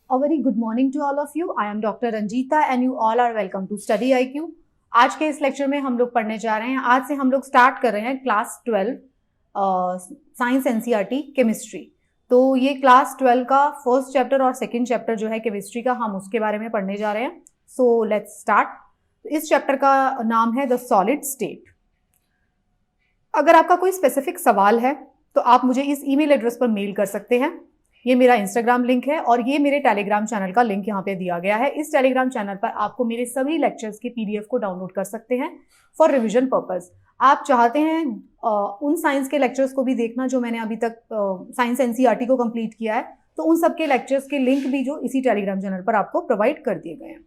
A very good morning to all of you. I am Dr. Ranjita and you all are welcome to Study IQ. आज के इस lecture में हम लोग पढ़ने जा रहे हैं, आज से हम लोग स्टार्ट कर रहे हैं क्लास 12 साइंस एनसीईआरटी केमिस्ट्री। तो ये क्लास 12 का फर्स्ट चैप्टर और सेकंड चैप्टर जो है केमिस्ट्री का, हम उसके बारे में पढ़ने जा रहे हैं। So let's start. इस चैप्टर का नाम है द सॉलिड स्टेट। अगर आपका कोई स्पेसिफिक सवाल है तो आप मुझे इस ईमेल एड्रेस पर मेल कर सकते हैं। ये मेरा इंस्टाग्राम लिंक है और ये मेरे टेलीग्राम चैनल का लिंक यहाँ पे दिया गया है। इस टेलीग्राम चैनल पर आपको मेरे सभी लेक्चर्स के पीडीएफ को डाउनलोड कर सकते हैं फॉर रिवीजन पर्पस। आप चाहते हैं उन साइंस के लेक्चर्स को भी देखना जो मैंने अभी तक साइंस एनसीईआरटी को कंप्लीट किया है, तो उन सब के लेक्चर्स के लिंक भी जो इसी टेलीग्राम चैनल पर आपको प्रोवाइड कर दिए गए हैं।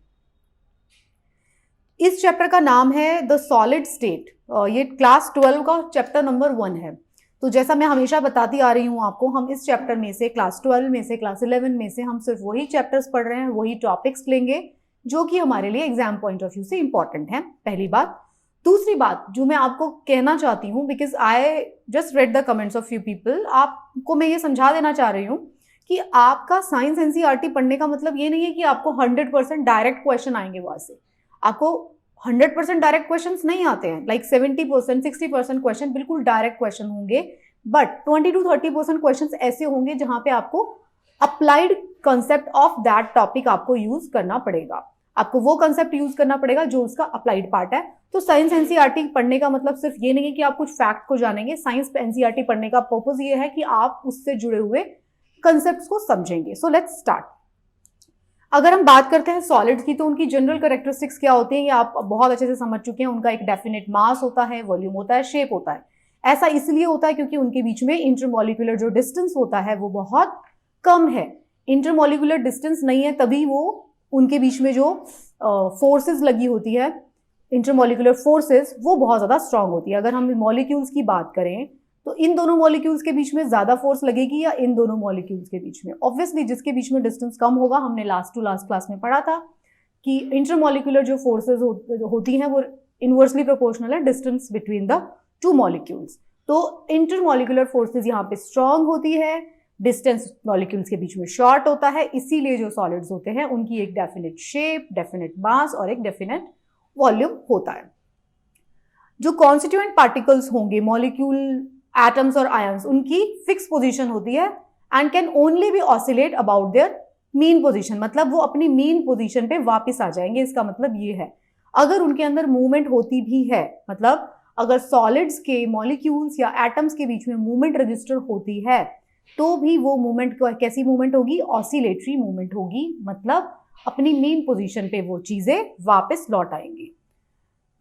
इस चैप्टर का नाम है द सॉलिड स्टेट। ये क्लास 12 का चैप्टर नंबर 1 है। तो जैसा मैं हमेशा बताती आ रही हूँ आपको, हम इस चैप्टर में से क्लास 12 में से क्लास 11 में से हम सिर्फ वही चैप्टर्स पढ़ रहे हैं, वही टॉपिक्स लेंगे जो कि हमारे लिए एग्जाम पॉइंट ऑफ व्यू से इंपॉर्टेंट है। पहली बात। दूसरी बात जो मैं आपको कहना चाहती हूँ, because I just read the comments of few people, आपको मैं ये समझा देना चाह रही हूँ कि आपका साइंस एनसीईआरटी पढ़ने का मतलब ये नहीं है कि आपको 100% डायरेक्ट क्वेश्चन आएंगे वहां से। आपको 100% डायरेक्ट क्वेश्चंस नहीं आते हैं, लाइक 70% 60% क्वेश्चन बिल्कुल डायरेक्ट क्वेश्चन होंगे, बट 20 to 30% क्वेश्चंस ऐसे होंगे जहां पे आपको applied concept of that topic आपको यूज करना पड़ेगा। आपको वो कंसेप्ट यूज करना पड़ेगा जो उसका अप्लाइड पार्ट है। तो साइंस एनसीईआरटी पढ़ने का मतलब सिर्फ ये नहीं है कि आप कुछ फैक्ट को जानेंगे। साइंस एनसीईआरटी पढ़ने का पर्पज ये है कि आप उससे जुड़े हुए कंसेप्ट को समझेंगे। So let's start. अगर हम बात करते हैं सॉलिड्स की, तो उनकी जनरल कैरेक्टरिस्टिक्स क्या होती हैं ये आप बहुत अच्छे से समझ चुके हैं। उनका एक डेफिनेट मास होता है, वॉल्यूम होता है, शेप होता है। ऐसा इसलिए होता है क्योंकि उनके बीच में इंटरमॉलिक्यूलर जो डिस्टेंस होता है वो बहुत कम है। इंटरमॉलिक्यूलर डिस्टेंस नहीं है तभी वो उनके बीच में जो फोर्सेस लगी होती है, इंटरमॉलिक्यूलर फोर्सेस, वो बहुत ज्यादा स्ट्रांग होती है। अगर हम मॉलिक्यूल्स की बात करें तो इन दोनों मॉलिक्यूल्स के बीच में ज्यादा फोर्स लगेगी या इन दोनों मॉलिक्यूल्स के बीच में? ऑब्वियसली जिसके बीच में डिस्टेंस कम होगा। हमने लास्ट क्लास में पढ़ा था कि इंटरमॉलिक्यूलर जो फोर्सेस होती हैं वो इनवर्सली प्रोपोर्शनल है distance between the two molecules. तो इंटरमॉलिक्यूलर फोर्सेस यहाँ पे स्ट्रांग होती है, डिस्टेंस मॉलिक्यूल्स के बीच में शॉर्ट होता है। इसीलिए जो सॉलिड्स होते हैं उनकी एक डेफिनेट शेप, डेफिनेट मास और एक डेफिनेट वॉल्यूम होता है। जो कॉन्स्टिट्यूएंट पार्टिकल्स होंगे, मॉलिक्यूल, एटम्स और आयंस, उनकी फिक्स पोजीशन होती है and can only be oscillate about their mean position. मतलब वो अपनी मीन पोजीशन पे वापस आ जाएंगे। इसका मतलब ये है अगर उनके अंदर मूवमेंट होती भी है, मतलब अगर सॉलिड्स के मॉलिक्यूल्स या एटम्स के बीच में मूवमेंट रजिस्टर होती है तो भी वो मूवमेंट कैसी मूवमेंट होगी? ऑसिलेटरी मूवमेंट होगी। मतलब अपनी मीन पोजीशन पे वो चीजें वापस लौट आएंगी।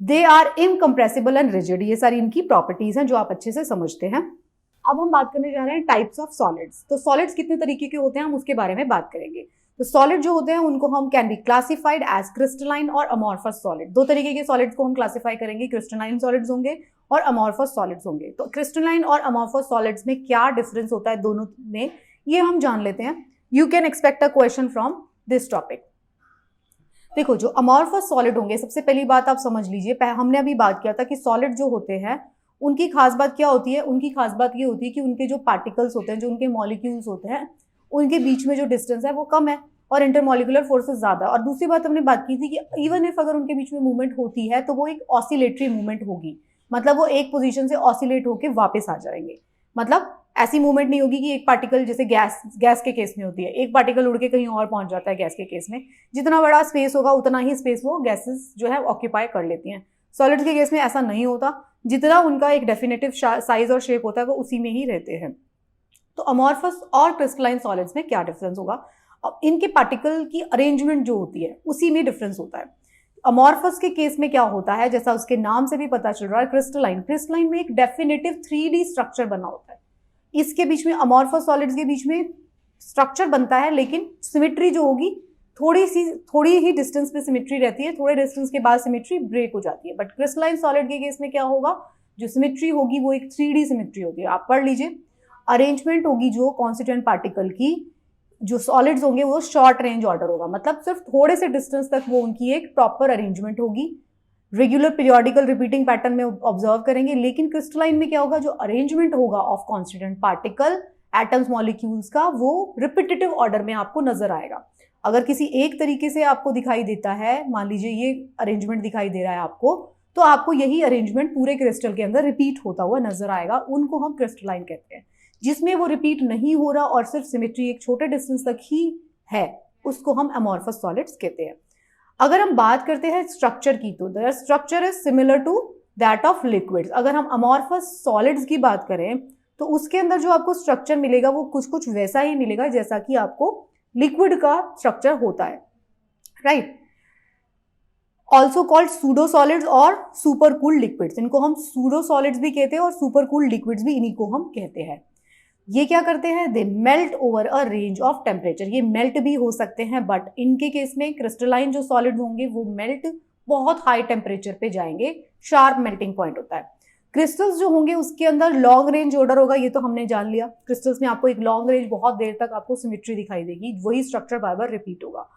They are incompressible and rigid. ये सारी इनकी प्रॉपर्टीज हैं जो आप अच्छे से समझते हैं। अब हम बात करने जा रहे हैं टाइप्स ऑफ सॉलिड्स। तो सॉलिड्स कितने तरीके के होते हैं हम उसके बारे में बात करेंगे। तो सॉलिड जो होते हैं उनको हम can be classified as crystalline और अमॉर्फस सॉलिड। दो तरीके के सॉलिड्स को हम क्लासिफाई करेंगे, क्रिस्टलाइन सॉलिड्स होंगे और अमॉर्फस सॉलिड्स होंगे। तो क्रिस्टलाइन और अमॉर्फस सॉलिड्स में क्या डिफरेंस होता है दोनों में, ये हम जान लेते हैं। You can expect a question from this topic. देखो, जो अमॉर्फस सॉलिड होंगे, सबसे पहली बात आप समझ लीजिए, हमने अभी बात किया था कि सॉलिड जो होते हैं उनकी खास बात क्या होती है? उनकी खास बात ये होती है कि उनके जो पार्टिकल्स होते हैं, जो उनके मॉलिक्यूल्स होते हैं, उनके बीच में जो डिस्टेंस है वो कम है और इंटरमॉलिक्यूलर फोर्सेस ज्यादा। और दूसरी बात हमने बात की थी कि इवन इफ अगर उनके बीच में मूवमेंट होती है तो वो एक ऑसिलेटरी मूवमेंट होगी। मतलब वो एक पोजीशन से ऑसिलेट होकर वापस आ जाएंगे। मतलब ऐसी मूवमेंट नहीं होगी कि एक पार्टिकल, जैसे गैस के केस में होती है, एक पार्टिकल उड़ के कहीं और पहुंच जाता है। गैस के केस में जितना बड़ा स्पेस होगा उतना ही स्पेस वो गैसेस जो है ऑक्यूपाई कर लेती हैं। सॉलिड के केस में ऐसा नहीं होता। जितना उनका एक डेफिनेटिव साइज और शेप होता है वो उसी में ही रहते हैं। तो अमॉर्फस और क्रिस्टलाइन सॉलिड्स में क्या डिफरेंस होगा? अब इनके पार्टिकल की अरेंजमेंट जो होती है उसी में डिफरेंस होता है। अमॉर्फस के केस में क्या होता है, जैसा उसके नाम से भी पता चल रहा है, क्रिस्टलाइन में एक डेफिनेटिव 3D स्ट्रक्चर बना होता है। इसके बीच में, अमॉर्फस सॉलिड्स के बीच में स्ट्रक्चर बनता है लेकिन सिमेट्री जो होगी थोड़ी ही डिस्टेंस पे सिमेट्री रहती है, थोड़े डिस्टेंस के बाद सिमेट्री ब्रेक हो जाती है। बट क्रिस्टलाइन सॉलिड के केस में क्या होगा, जो सिमेट्री होगी वो एक 3D सिमेट्री होगी। आप पढ़ लीजिए। अरेंजमेंट होगी जो कॉन्स्टिट्यूएंट पार्टिकल की, जो सॉलिड्स होंगे वो शॉर्ट रेंज ऑर्डर होगा। मतलब सिर्फ थोड़े से डिस्टेंस तक वो उनकी एक प्रॉपर अरेंजमेंट होगी। रेगुलर पीरियोडिकल रिपीटिंग पैटर्न में ऑब्जर्व करेंगे। लेकिन क्रिस्टलाइन में क्या होगा, जो अरेंजमेंट होगा of constituent particle, atoms, molecules का, वो रिपीटेटिव ऑर्डर में आपको नजर आएगा। अगर किसी एक तरीके से आपको दिखाई देता है, मान लीजिए ये अरेंजमेंट दिखाई दे रहा है आपको, तो आपको यही अरेंजमेंट पूरे क्रिस्टल के अंदर रिपीट होता हुआ नजर आएगा, उनको हम क्रिस्टलाइन कहते हैं। जिसमें वो रिपीट नहीं हो रहा और सिर्फ सिमेट्री एक छोटे डिस्टेंस तक ही है, उसको हम अमॉर्फस सॉलिड्स कहते हैं। अगर हम बात करते हैं स्ट्रक्चर की, तो their structure is similar to that of liquids. अगर हम अमॉर्फस सॉलिड्स की बात करें तो उसके अंदर जो आपको स्ट्रक्चर मिलेगा वो कुछ कुछ वैसा ही मिलेगा जैसा कि आपको लिक्विड का स्ट्रक्चर होता है, right. Also called pseudo solids और सुपर कूल्ड लिक्विड्स। इनको हम सूडो सॉलिड्स भी कहते हैं और सुपर कूल्ड लिक्विड्स भी, इन्हीं को हम कहते हैं। ये क्या करते हैं, they melt over a range of temperature. ये मेल्ट भी हो सकते हैं, बट इनके केस में क्रिस्टलाइन जो सॉलिड्स होंगे वो मेल्ट बहुत हाई टेम्परेचर पे जाएंगे, शार्प मेल्टिंग पॉइंट होता है। क्रिस्टल्स जो होंगे उसके अंदर लॉन्ग रेंज ऑर्डर होगा, ये तो हमने जान लिया। क्रिस्टल्स में आपको एक लॉन्ग रेंज बहुत देर तक आपको सिमेट्री दिखाई देगी, वही स्ट्रक्चर बार बार रिपीट होगा।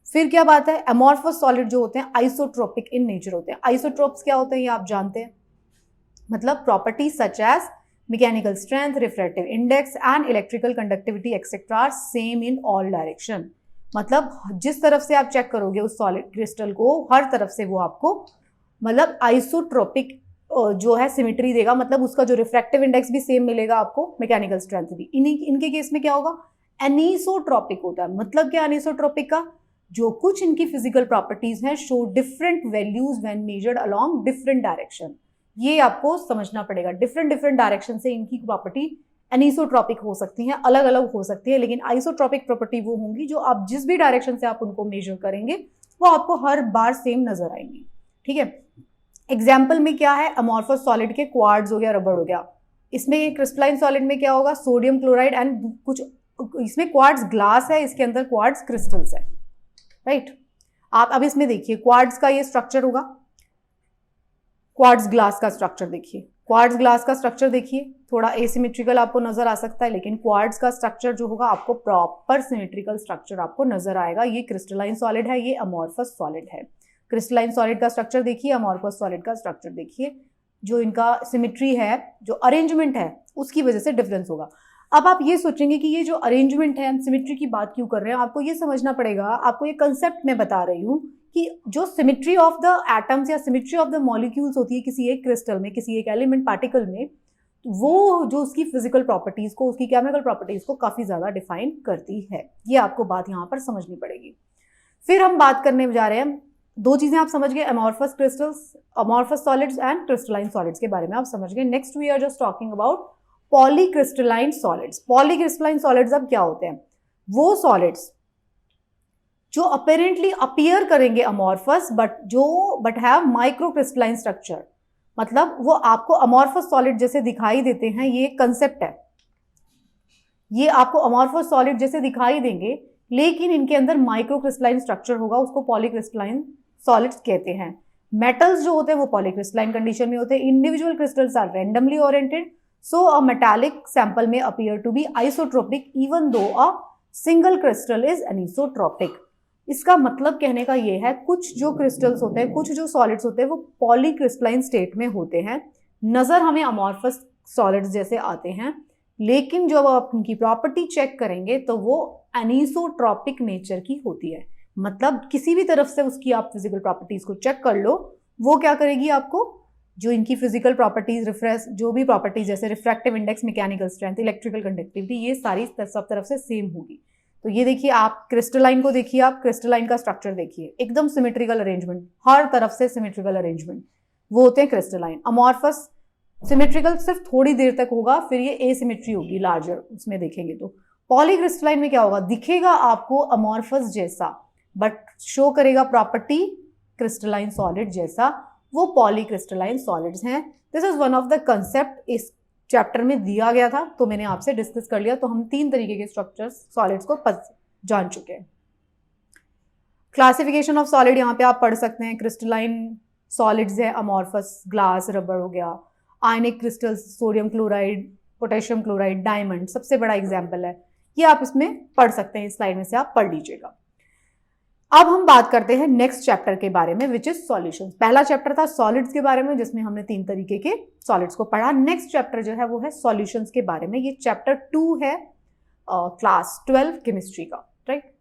फिर क्या बात है, अमॉर्फस सॉलिड जो होते हैं आइसोट्रोपिक इन नेचर होते हैं। आइसोट्रोप्स क्या होते हैं ये आप जानते हैं, मतलब properties such as mechanical strength, refractive index and electrical conductivity etcetera are same in all direction. मतलब जिस तरफ से आप चेक करोगे उस सॉलिड क्रिस्टल को, हर तरफ से वो आपको मतलब आइसोट्रोपिक जो है सिमेट्री देगा, मतलब उसका जो रिफ्रैक्टिव इंडेक्स भी सेम मिलेगा आपको, मैकेनिकल स्ट्रेंथ भी। इनके केस में क्या होगा, एनीसोट्रोपिक होता है। मतलब क्या एनीसोट्रोपिक का, जो कुछ इनकी फिजिकल प्रॉपर्टीज हैं show different values when measured along different direction. ये आपको समझना पड़ेगा, डिफरेंट डायरेक्शन से इनकी प्रॉपर्टी एनीसोट्रोपिक हो सकती हैं, अलग अलग हो सकती है, लेकिन आइसोट्रोपिक प्रॉपर्टी वो होंगी जो आप जिस भी डायरेक्शन से आप उनको मेजर करेंगे वो आपको हर बार सेम नजर आएंगी, ठीक है। एग्जाम्पल में क्या है, अमॉर्फस सॉलिड के क्वार्ट्ज हो गया, रबड़ हो गया। इसमें क्रिस्टलाइन सॉलिड में क्या होगा, सोडियम क्लोराइड एंड कुछ, इसमें क्वार्ट्ज ग्लास है, इसके अंदर क्वार्ट्ज क्रिस्टल्स है, राइट। आप अब इसमें देखिए क्वार्ट्ज का ये स्ट्रक्चर होगा, क्वार्ट्ज ग्लास का स्ट्रक्चर देखिए, क्वार्ट्ज ग्लास का स्ट्रक्चर देखिए, थोड़ा एसिमेट्रिकल आपको नजर आ सकता है, लेकिन क्वार्ट्ज का स्ट्रक्चर जो होगा आपको प्रॉपर सिमेट्रिकल स्ट्रक्चर आपको नजर आएगा। ये क्रिस्टलाइन सॉलिड है, ये अमॉर्फस सॉलिड है। क्रिस्टलाइन सॉलिड का स्ट्रक्चर देखिए, अमॉर्फस सॉलिड का स्ट्रक्चर देखिए, जो इनका सिमेट्री है, जो अरेंजमेंट है, उसकी वजह से डिफरेंस होगा। अब आप ये सोचेंगे कि ये जो अरेंजमेंट है, हम सिमेट्री की बात क्यों कर रहे हैं, आपको ये समझना पड़ेगा। आपको ये कंसेप्ट मैं बता रही हूँ कि जो सिमेट्री ऑफ द एटम्स या सिमेट्री ऑफ द मॉलिक्यूल्स होती है किसी एक क्रिस्टल में, किसी एक एलिमेंट पार्टिकल में, वो जो उसकी फिजिकल प्रॉपर्टीज को, उसकी केमिकल प्रॉपर्टीज को काफी ज्यादा डिफाइन करती है। ये आपको बात यहाँ पर समझनी पड़ेगी। फिर हम बात करने जा रहे हैं, दो चीजें आप समझ गए, amorphous crystals, amorphous solids and crystalline solids के बारे में आप समझ गए। Next we are just talking about polycrystalline solids. Polycrystalline solids अब क्या होते हैं, वो सॉलिड्स जो अपेरेंटली अपीयर करेंगे amorphous but have microcrystalline structure. मतलब वो आपको अमॉर्फस सॉलिड जैसे दिखाई देते हैं, ये कंसेप्ट है, ये आपको अमॉर्फस सॉलिड जैसे दिखाई देंगे लेकिन इनके अंदर माइक्रोक्रिस्टलाइन स्ट्रक्चर होगा, उसको पॉलीक्रिस्टलाइन सॉलिड्स कहते हैं। मेटल्स जो होते हैं वो पॉलीक्रिस्टलाइन कंडीशन में होते हैं। Individual crystals are randomly oriented, so a metallic sample में appear to be isotropic even though a single crystal is anisotropic. इसका मतलब कहने का ये है, कुछ जो क्रिस्टल्स होते हैं, कुछ जो सॉलिड्स होते हैं वो पॉलीक्रिस्टलाइन स्टेट में होते हैं, नजर हमें अमॉर्फस सॉलिड्स जैसे आते हैं, लेकिन जब आप उनकी प्रॉपर्टी चेक करेंगे तो वो एनिसोट्रोपिक नेचर की होती है। मतलब किसी भी तरफ से उसकी आप फिजिकल प्रॉपर्टीज को चेक कर लो, वो क्या करेगी, आपको जो इनकी फिजिकल प्रॉपर्टीज, जो भी प्रॉपर्टीज जैसे refractive index, mechanical strength, electrical conductivity, ये सारी सब तरफ से सेम होगी। तो ये देखिए, आप क्रिस्टलाइन को देखिए, आप क्रिस्टलाइन का स्ट्रक्चर देखिए, एकदम सिमेट्रिकल अरेंजमेंट, हर तरफ से सिमेट्रिकल अरेंजमेंट, वो होते हैं क्रिस्टलाइन। अमॉर्फस सिमेट्रिकल सिर्फ थोड़ी देर तक होगा, फिर ये एसिमेट्री होगी लार्जर, उसमें देखेंगे तो। पॉलीक्रिस्टलाइन में क्या होगा, दिखेगा आपको अमॉर्फस जैसा बट शो करेगा प्रॉपर्टी क्रिस्टलाइन सॉलिड जैसा, वो पॉलीक्रिस्टलाइन सॉलिड्स हैं। This is one of the concept इस चैप्टर में दिया गया था, तो मैंने आपसे डिस्कस कर लिया। तो हम 3 तरीके के स्ट्रक्चर्स सॉलिड्स को जान चुके हैं। क्लासिफिकेशन ऑफ सॉलिड यहाँ पे आप पढ़ सकते हैं। क्रिस्टलाइन सॉलिड्स है अमॉर्फस, ग्लास, रबर हो गया, आयनिक crystals, sodium chloride, potassium chloride, diamond सबसे बड़ा एग्जाम्पल है। ये आप इसमें पढ़ सकते हैं, इस स्लाइड में से आप पढ़ लीजिएगा। अब हम बात करते हैं नेक्स्ट चैप्टर के बारे में, विच इज सॉल्यूशंस। पहला चैप्टर था सॉलिड्स के बारे में, जिसमें हमने 3 तरीके के सॉलिड्स को पढ़ा। नेक्स्ट चैप्टर जो है वो है सॉल्यूशंस के बारे में। ये चैप्टर 2 है क्लास 12 केमिस्ट्री का, राइट।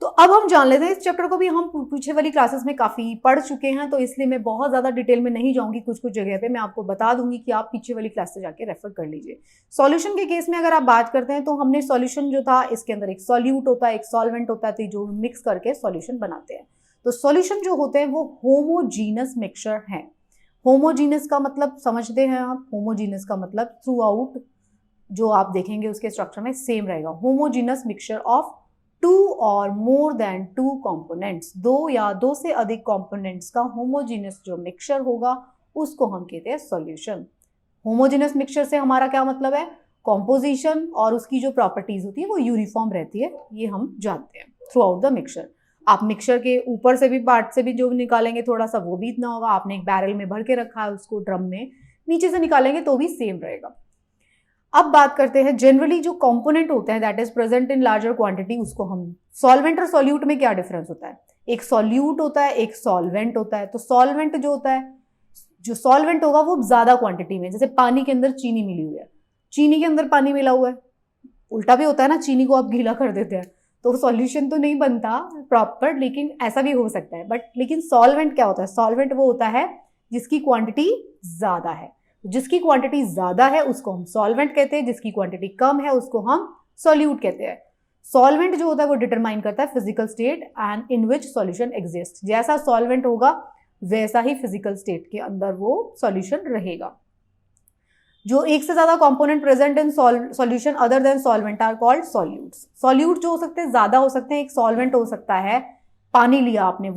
तो अब हम जान लेते हैं, इस चैप्टर को भी हम पीछे वाली क्लासेस में काफ़ी पढ़ चुके हैं, तो इसलिए मैं बहुत ज़्यादा डिटेल में नहीं जाऊंगी। कुछ कुछ जगह पे मैं आपको बता दूंगी कि आप पीछे वाली क्लास से जाके रेफर कर लीजिए। सॉल्यूशन के केस में अगर आप बात करते हैं तो हमने सॉल्यूशन जो था, इसके अंदर एक सॉल्यूट होता है, एक सॉल्वेंट होता है, तो जो मिक्स करके सॉल्यूशन बनाते हैं। तो सॉल्यूशन जो होते हैं वो होमोजीनस मिक्सचर है। होमोजीनस का मतलब समझते हैं आप? होमोजीनस का मतलब थ्रू आउट जो आप देखेंगे उसके स्ट्रक्चर में सेम रहेगा। होमोजीनस मिक्सचर ऑफ 2 और मोर देन 2 कंपोनेंट्स, 2 या 2 से अधिक कंपोनेंट्स का होमोजीनस जो मिक्सचर होगा उसको हम कहते हैं सॉल्यूशन। होमोजीनस मिक्सचर से हमारा क्या मतलब है? कॉम्पोजिशन और उसकी जो प्रॉपर्टीज होती है वो यूनिफॉर्म रहती है, ये हम जानते हैं थ्रू आउट द मिक्सचर। आप मिक्सचर के ऊपर से भी पार्ट से भी जो निकालेंगे थोड़ा सा वो भी इतना होगा। आपने एक बैरल में भर के रखा है उसको ड्रम में, नीचे से निकालेंगे तो भी सेम रहेगा। अब बात करते हैं जनरली जो कंपोनेंट होते हैं that is present in larger quantity, उसको हम सॉल्वेंट और सॉल्यूट में क्या डिफरेंस होता है? एक सॉल्यूट होता है, एक सॉल्वेंट होता है। तो सॉल्वेंट जो होता है, जो सॉल्वेंट होगा वो ज्यादा क्वांटिटी में, जैसे पानी के अंदर चीनी मिली हुई है, चीनी के अंदर पानी मिला हुआ है। उल्टा भी होता है ना, चीनी को आप गीला कर देते हैं तो सॉल्यूशन तो नहीं बनता प्रॉपर, लेकिन ऐसा भी हो सकता है। बट लेकिन सॉल्वेंट क्या होता है? सॉल्वेंट वो होता है जिसकी क्वांटिटी ज्यादा है। जिसकी क्वांटिटी ज्यादा है उसको हम सॉल्वेंट कहते हैं, जिसकी क्वांटिटी कम है उसको हम सॉल्यूट कहते हैं। सॉल्वेंट जो होता है वो डिटरमाइन करता है physical state and in which solution exist. जैसा सॉल्वेंट होगा वैसा ही फिजिकल स्टेट के अंदर वो सॉल्यूशन रहेगा। जो एक से ज्यादा component present in solution other than solvent are called solutes. Solute जो हो सकते हैं ज्यादा हो सकते हैं। एक सॉल्वेंट हो सकता है, पानी लिया आपने,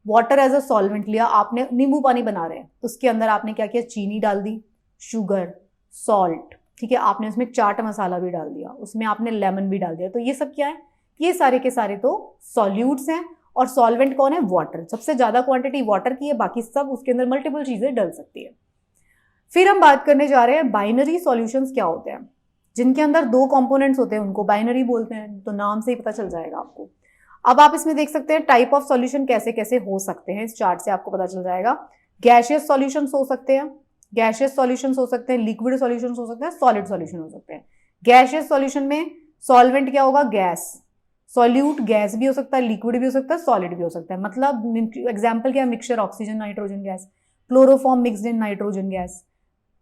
वाटर एज अ सॉल्वेंट लिया आपने, नींबू पानी बना रहे हैं, उसके अंदर आपने क्या किया? चीनी डाल दी, शुगर, सॉल्ट, ठीक है, आपने उसमें चाट मसाला भी डाल दिया, उसमें आपने लेमन भी डाल दिया। तो ये सब क्या है? ये सारे के सारे तो सॉल्यूट्स हैं। और सॉल्वेंट कौन है? वाटर। सबसे ज्यादा क्वांटिटी वाटर की है, बाकी सब उसके अंदर मल्टीपल चीजें डल सकती है। फिर हम बात करने जा रहे हैं बाइनरी सॉल्यूशंस क्या होते हैं। जिनके अंदर 2 कंपोनेंट्स होते हैं उनको बाइनरी बोलते हैं, तो नाम से ही पता चल जाएगा आपको। अब आप इसमें देख सकते हैं टाइप ऑफ सॉल्यूशन कैसे कैसे हो सकते हैं, इस चार्ट से आपको पता चल जाएगा। गैशियस सॉल्यूशंस हो सकते हैं, गैशियस सॉल्यूशंस हो सकते हैं, लिक्विड सॉल्यूशंस हो सकते हैं, सॉलिड सॉल्यूशन हो सकते हैं। गैशियस सॉल्यूशन में सॉल्वेंट क्या होगा? गैस। सॉल्यूट गैस भी हो सकता है, लिक्विड भी हो सकता है, सॉलिड भी हो सकता है। मतलब एग्जाम्पल क्या है? Mixture oxygen nitrogen gas, chloroform mixed in nitrogen gas,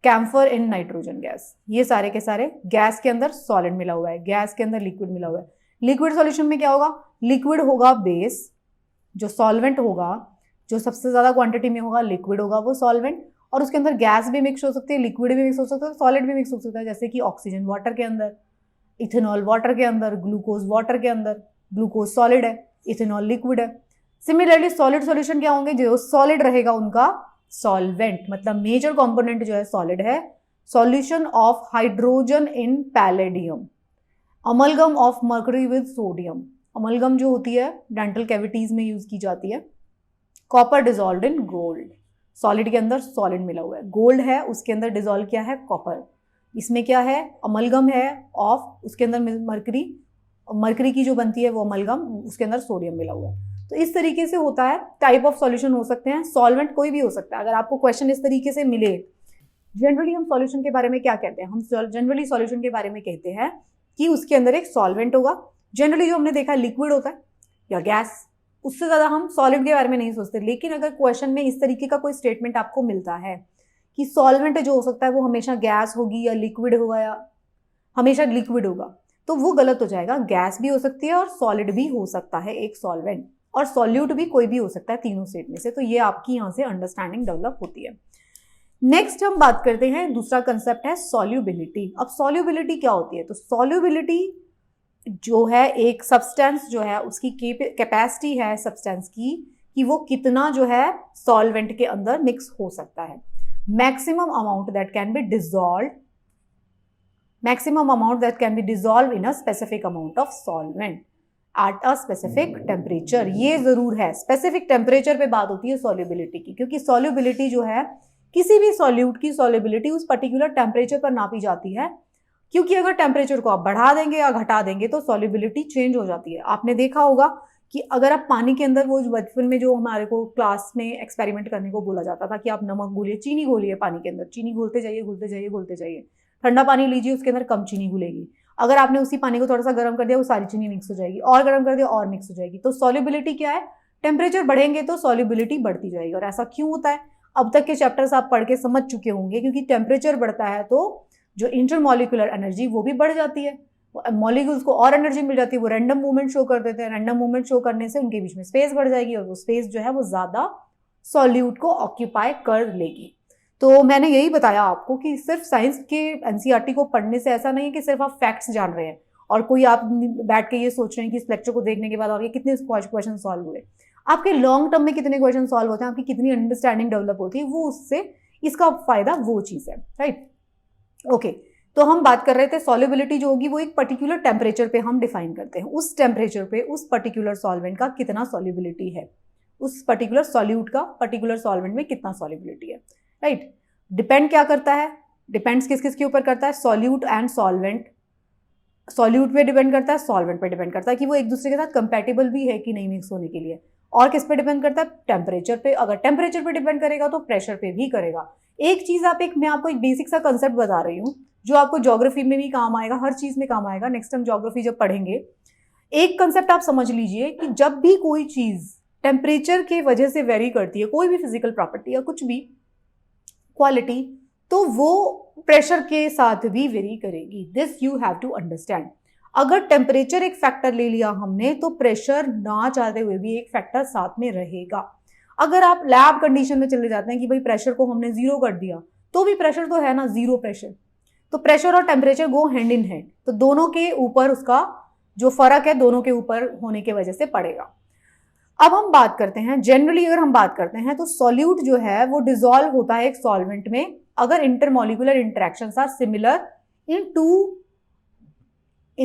camphor in nitrogen gas. ये सारे के सारे गैस के अंदर सॉलिड मिला हुआ है, गैस के अंदर लिक्विड मिला हुआ है। लिक्विड सॉल्यूशन में क्या होगा? लिक्विड होगा बेस, जो सॉल्वेंट होगा जो सबसे ज्यादा क्वांटिटी में होगा लिक्विड होगा वो सॉल्वेंट, और उसके अंदर गैस भी मिक्स हो सकती है, लिक्विड भी मिक्स हो सकता है, सॉलिड भी मिक्स हो सकता है। जैसे कि ऑक्सीजन वाटर के अंदर, इथेनॉल वाटर के अंदर, ग्लूकोज वाटर के अंदर। ग्लूकोज सॉलिड है, इथेनॉल लिक्विड है। सिमिलरली सॉलिड सॉल्यूशन क्या होंगे? जो सॉलिड रहेगा उनका सॉल्वेंट, मतलब मेजर कंपोनेंट जो है सॉलिड है। Solution of hydrogen in palladium, amalgam of mercury with sodium. Amalgam जो होती है डेंटल कैविटीज में यूज की जाती है। Copper dissolve in gold, solid के अंदर सॉलिड मिला हुआ है, गोल्ड है उसके अंदर डिजॉल्व किया है कॉपर। इसमें क्या है? अमलगम है ऑफ, उसके अंदर मर्करी, मर्करी की जो बनती है वो अमलगम, उसके अंदर सोडियम मिला हुआ है। तो इस तरीके से होता है। टाइप ऑफ सॉल्यूशन हो सकते हैं, सॉल्वेंट कोई भी हो सकता है। अगर आपको क्वेश्चन इस तरीके से मिले, जनरली हम सॉल्यूशन के बारे में क्या कहते हैं? हम जनरली सॉल्यूशन के बारे में कहते हैं कि उसके अंदर एक सॉल्वेंट होगा। जनरली जो हमने देखा लिक्विड होता है या गैस, उससे ज्यादा हम सॉलिड के बारे में नहीं सोचते। लेकिन अगर क्वेश्चन में इस तरीके का कोई स्टेटमेंट आपको मिलता है कि सॉल्वेंट जो हो सकता है वो हमेशा गैस होगी या लिक्विड होगा या हमेशा लिक्विड होगा, तो वो गलत हो जाएगा। गैस भी हो सकती है और सॉलिड भी हो सकता है एक सॉल्वेंट, और सॉल्यूट भी कोई भी हो सकता है तीनों स्टेट में से। तो ये आपकी यहाँ से अंडरस्टैंडिंग डेवलप होती है। नेक्स्ट हम बात करते हैं, दूसरा कंसेप्ट है सॉल्युबिलिटी। अब सॉल्युबिलिटी क्या होती है? तो सॉल्युबिलिटी जो है एक सब्सटेंस जो है उसकी कैपेसिटी है सब्सटेंस की कि वो कितना जो है सॉल्वेंट के अंदर मिक्स हो सकता है। Maximum amount that can be dissolve, maximum amount that can be dissolved in a specific amount of solvent at a specific temperature। ये जरूर है, स्पेसिफिक टेम्परेचर पे बात होती है सॉल्युबिलिटी की, क्योंकि सॉल्युबिलिटी जो है किसी भी सॉल्यूट की सॉल्युबिलिटी उस पर्टिकुलर टेम्परेचर पर नापी जाती है। क्योंकि अगर टेम्परेचर को आप बढ़ा देंगे या घटा देंगे तो सॉल्युबिलिटी चेंज हो जाती है। आपने देखा होगा कि अगर आप पानी के अंदर, वो बचपन में जो हमारे को क्लास में एक्सपेरिमेंट करने को बोला जाता था कि आप नमक घोलिए, चीनी घोलिए पानी के अंदर, चीनी घोलते जाइए घोलते जाइए घोलते जाइए, ठंडा पानी लीजिए उसके अंदर कम चीनी घुलेगी। अगर आपने उसी पानी को थोड़ा सा गर्म कर दिया, वो सारी चीनी मिक्स हो जाएगी, और गर्म कर दिया और मिक्स हो जाएगी। तो सॉल्युबिलिटी क्या है, टेम्परेचर बढ़ेंगे तो सॉल्युबिलिटी बढ़ती जाएगी। और ऐसा क्यों होता है, अब तक के चैप्टर्स आप पढ़ के समझ चुके होंगे, क्योंकि टेम्परेचर बढ़ता है तो जो इंटरमॉलिक्यूलर एनर्जी वो भी बढ़ जाती है, मॉलिक्यूल्स को और एनर्जी मिल जाती है, वो रैंडम मूवमेंट शो कर देते हैं। रैंडम मूवमेंट शो करने से उनके बीच में स्पेस बढ़ जाएगी, और वो स्पेस जो है वो ज्यादा सॉल्यूट को ऑक्यूपाई कर लेगी। तो मैंने यही बताया आपको कि सिर्फ साइंस के एनसीईआरटी को पढ़ने से ऐसा नहीं है कि सिर्फ आप फैक्ट्स जान रहे हैं और कोई आप बैठ के ये सोच रहे हैं कि इस लेक्चर को देखने के बाद आपके कितने क्वेश्चन सॉल्व हुए, आपके लॉन्ग टर्म में कितने क्वेश्चन सॉल्व होते हैं, आपकी कितनी अंडरस्टैंडिंग डेवलप होती है, वो उससे इसका फायदा वो चीज है, राइट। ओके, तो हम बात कर रहे थे सॉल्युबिलिटी जो होगी वो एक पर्टिकुलर टेम्परेचर पे हम डिफाइन करते हैं, उस टेम्परेचर पे उस पर्टिकुलर सॉल्वेंट का कितना सॉल्युबिलिटी है, उस पर्टिकुलर सॉल्यूट का पर्टिकुलर सॉल्वेंट में कितना सॉल्युबिलिटी है, राइट। डिपेंड क्या करता है, डिपेंड्स किस किस के ऊपर करता है, सॉल्यूट एंड सॉल्वेंट। सॉल्यूट पे डिपेंड करता है, सॉल्वेंट पे डिपेंड करता है कि वो एक दूसरे के साथ कंपैटिबल भी है कि नहीं मिक्स होने के लिए, और किस पे डिपेंड करता है, टेम्परेचर पे। अगर टेम्परेचर पे डिपेंड करेगा तो प्रेशर पे भी करेगा। एक चीज मैं आपको एक बेसिक सा कंसेप्ट बता रही हूँ जो आपको ज्योग्राफी में भी काम आएगा, हर चीज में काम आएगा। नेक्स्ट टाइम ज्योग्राफी जब पढ़ेंगे, एक कंसेप्ट आप समझ लीजिए कि जब भी कोई चीज टेम्परेचर के वजह से वेरी करती है, कोई भी फिजिकल प्रॉपर्टी या कुछ भी क्वालिटी, तो वो प्रेशर के साथ भी वेरी करेगी। This you have to understand. अगर टेम्परेचर एक फैक्टर ले लिया हमने तो प्रेशर ना चाहते हुए भी एक फैक्टर साथ में रहेगा। अगर आप लैब कंडीशन में चले जाते हैं कि भाई प्रेशर को हमने जीरो कर दिया, तो भी प्रेशर तो है ना, जीरो प्रेशर। तो प्रेशर और temperature go hand in hand, तो दोनों के ऊपर उसका जो फर्क है दोनों के ऊपर होने की वजह से पड़ेगा। अब हम बात करते हैं जनरली, अगर हम बात करते हैं तो सॉल्यूट जो है वो डिसॉल्व होता है एक सॉल्वेंट में अगर intermolecular interactions are similar in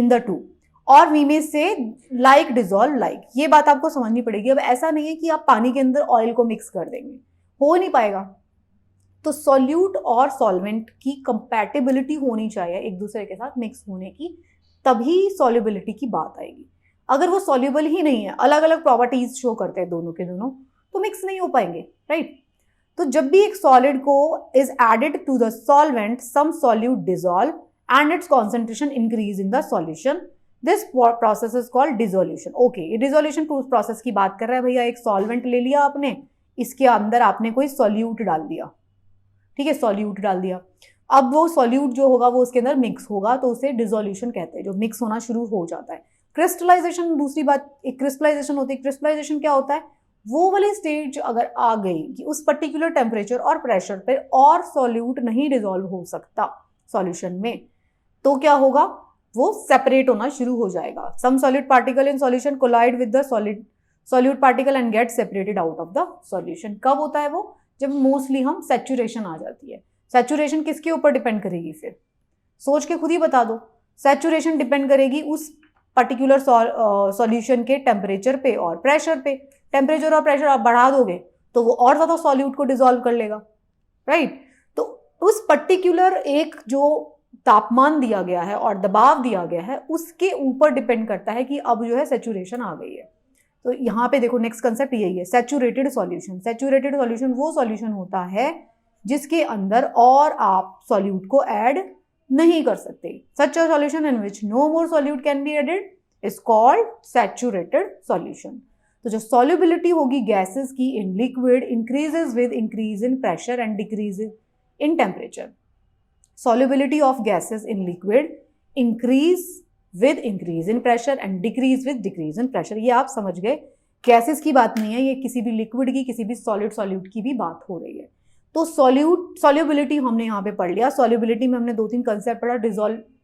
the two, और वी में से लाइक डिसॉल्व लाइक। ये बात आपको समझनी पड़ेगी। अब ऐसा नहीं है कि आप पानी के अंदर ऑयल को मिक्स कर देंगे, हो नहीं पाएगा। तो सॉल्यूट और सॉल्वेंट की कंपैटिबिलिटी होनी चाहिए एक दूसरे के साथ मिक्स होने की, तभी सॉल्युबिलिटी की बात आएगी। अगर वो सॉल्युबल ही नहीं है, अलग अलग प्रॉपर्टीज शो करते हैं दोनों के दोनों, तो मिक्स नहीं हो पाएंगे, राइट। तो जब भी एक सॉलिड को is added to the solvent, some solute dissolve and its concentration increase in the solution, this process is called dissolution. Okay, ये डिसोल्यूशन प्रोसेस की बात कर रहा है भैया। एक सॉल्वेंट ले लिया आपने, इसके अंदर आपने कोई सॉल्यूट डाल दिया, ठीक है, सॉल्यूट डाल दिया। अब वो सॉल्यूट जो होगा वो उसके अंदर मिक्स होगा, तो उसे डिसोल्यूशन कहते हैं, जो मिक्स होना शुरू हो जाता है। क्रिस्टलाइजेशन दूसरी बात, एक क्रिस्टलाइजेशन होती है। क्रिस्टलाइजेशन क्या होता है, वो वाली स्टेज अगर आ गई कि उस पर्टिकुलर टेम्परेचर और प्रेशर पे और सॉल्यूट नहीं डिसॉल्व हो सकता सॉल्यूशन में, तो क्या होगा, वो सेपरेट होना शुरू हो जाएगा। Some solid particle in solution collide with the solute particle and get separated out of the solution. कब होता है वो, जब मोस्टली हम सैचुरेशन आ जाती है। सैचुरेशन किसके ऊपर डिपेंड करेगी, फिर सोच के खुद ही बता दो। सैचुरेशन डिपेंड करेगी उस पर्टिकुलर सॉल्यूशन के टेम्परेचर पे और प्रेशर पे। टेम्परेचर और प्रेशर आप बढ़ा दोगे तो वो और ज्यादा सॉल्यूट को डिसॉल्व कर लेगा, राइट। तो उस पर्टिकुलर एक जो तापमान दिया गया है और दबाव दिया गया है उसके ऊपर डिपेंड करता है कि अब जो है सैचुरेशन आ गई है। तो यहाँ पे देखो नेक्स्ट कंसेप्ट यही है, सैचुरेटेड सॉल्यूशन। सैचुरेटेड सॉल्यूशन वो सॉल्यूशन होता है जिसके अंदर और आप सॉल्यूट को ऐड नहीं कर सकते। Such a solution in which no more solute can be added is called saturated solution. तो जो सॉल्युबिलिटी होगी गैसेस की in liquid increases with increase in pressure and decrease in temperature. Solubility of gases in liquid increase with increase in pressure and decrease with decrease in pressure. ये आप समझ गए, gases की बात नहीं है, ये किसी भी लिक्विड की, किसी भी सॉल्यूट की भी बात हो रही है। तो सॉल्युबिलिटी हमने यहाँ पे पढ़ लिया। सॉल्युबिलिटी में हमने 2-3 कंसेप्ट पढ़ा,